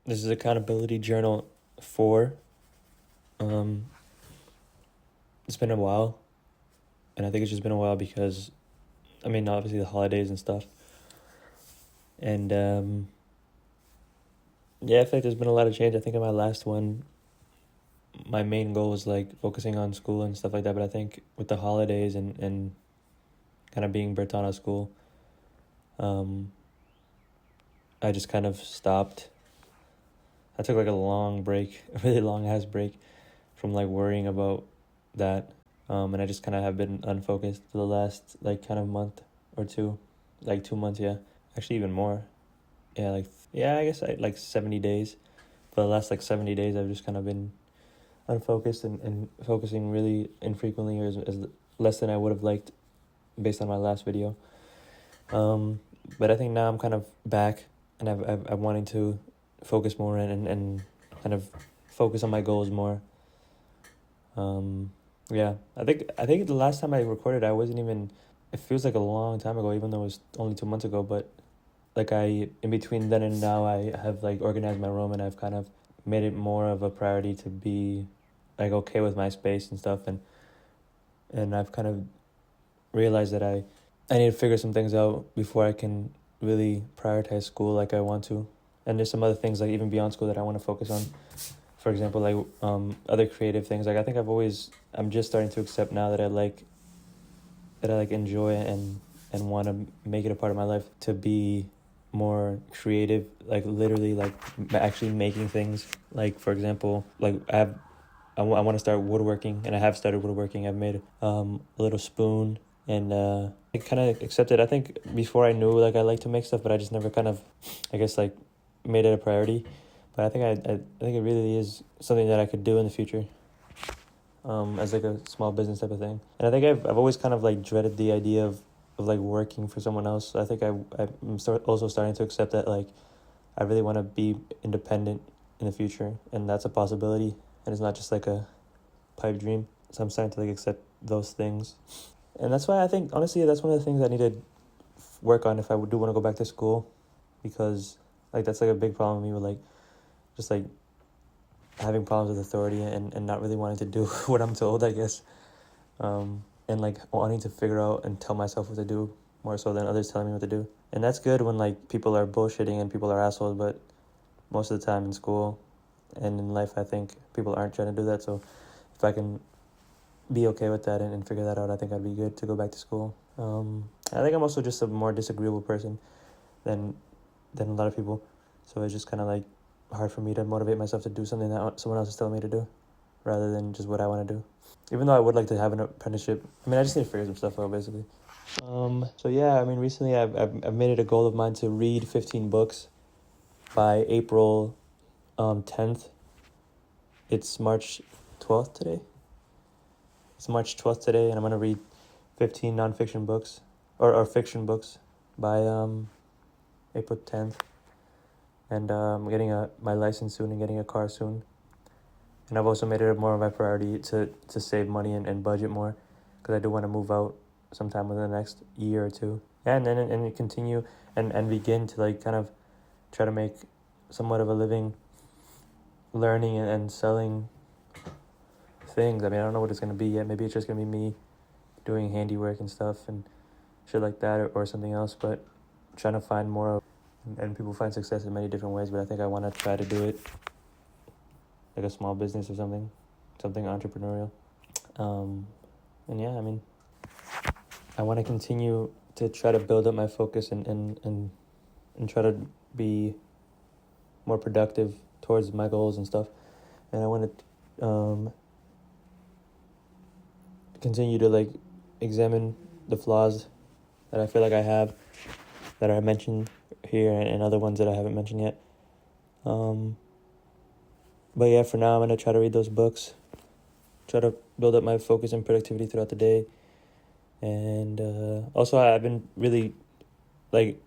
This is Accountability Journal 4. Um, it's been a while, and I think it's just been a while because, obviously the holidays and stuff. And yeah, I feel like there's been a lot of change. I think in my last one, my main goal was like focusing on school and stuff like that. But I think with the holidays and kind of being burnt out of school, um, I just kind of stopped. I took like a long break, a really long ass break from like worrying about that. And I just kind of have been unfocused for the last like kind of month or two, like 2 months, yeah. Actually, even more. Yeah, I guess like 70 days. For the last like 70 days, I've just kind of been unfocused and focusing really infrequently or as less than I would have liked based on my last video. But I think now I'm kind of back and I'm wanting to focus more and kind of focus on my goals more. Yeah, I think the last time I recorded, I wasn't even. It feels like a long time ago, even though it was only 2 months ago. But like in between then and now, I have like organized my room and I've kind of made it more of a priority to be like okay with my space and stuff. And I've kind of realized that I need to figure some things out before I can really prioritize school like I want to. And there's some other things like even beyond school that I want to focus on. For example, like other creative things. Like I think I'm just starting to accept now that I enjoy and want to make it a part of my life to be more creative, like literally like actually making things. Like for example, like I want to start woodworking, and I have started woodworking. I've made a little spoon, and I kind of accepted. I think before I knew like I like to make stuff, but I just never kind of, I guess like made it a priority. But I think it really is something that I could do in the future, as like a small business type of thing. And I think I've always kind of like dreaded the idea of like working for someone else. So I think also starting to accept that like I really want to be independent in the future, and that's a possibility, and it's not just like a pipe dream. So I'm starting to like accept those things, and that's why I think honestly that's one of the things I need to work on if I do want to go back to school, because like that's like a big problem with me with like just like having problems with authority and not really wanting to do what I'm told, I guess. And like wanting to figure out and tell myself what to do more so than others telling me what to do. And that's good when like people are bullshitting and people are assholes, but most of the time in school and in life, I think people aren't trying to do that. So if I can be okay with that and figure that out, I think I'd be good to go back to school. I think I'm also just a more disagreeable person than a lot of people. So it's just kind of like hard for me to motivate myself to do something that someone else is telling me to do rather than just what I want to do. Even though I would like to have an apprenticeship, I just need to figure some stuff out basically. So yeah, recently I've made it a goal of mine to read 15 books by April 10th. It's March 12th today. It's March 12th today, and I'm gonna read 15 nonfiction books or fiction books by April 10th. And I'm getting my license soon and getting a car soon. And I've also made it more of my priority to save money and budget more, because I do want to move out sometime within the next year or two. Yeah, and then and continue and begin to like kind of try to make somewhat of a living learning and selling things. I don't know what it's gonna be yet. Maybe it's just gonna be me doing handiwork and stuff and shit like that, or something else. But trying to find more of, and people find success in many different ways. But I think I want to try to do it like a small business or something entrepreneurial. And yeah, I want to continue to try to build up my focus and try to be more productive towards my goals and stuff. And I want to continue to like examine the flaws that I feel like I have, that I mentioned here, and other ones that I haven't mentioned yet. But yeah, for now I'm gonna try to read those books, try to build up my focus and productivity throughout the day. And also I've been really like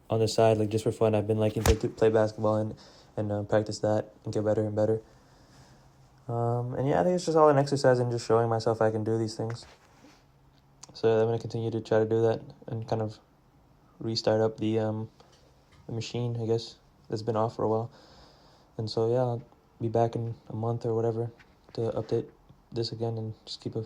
on the side, like just for fun, I've been liking to play basketball and practice that and get better and better. And yeah, I think it's just all an exercise and just showing myself I can do these things. So I'm going to continue to try to do that and kind of restart up the machine, I guess, that's been off for a while. And so yeah, I'll be back in a month or whatever to update this again and just keep a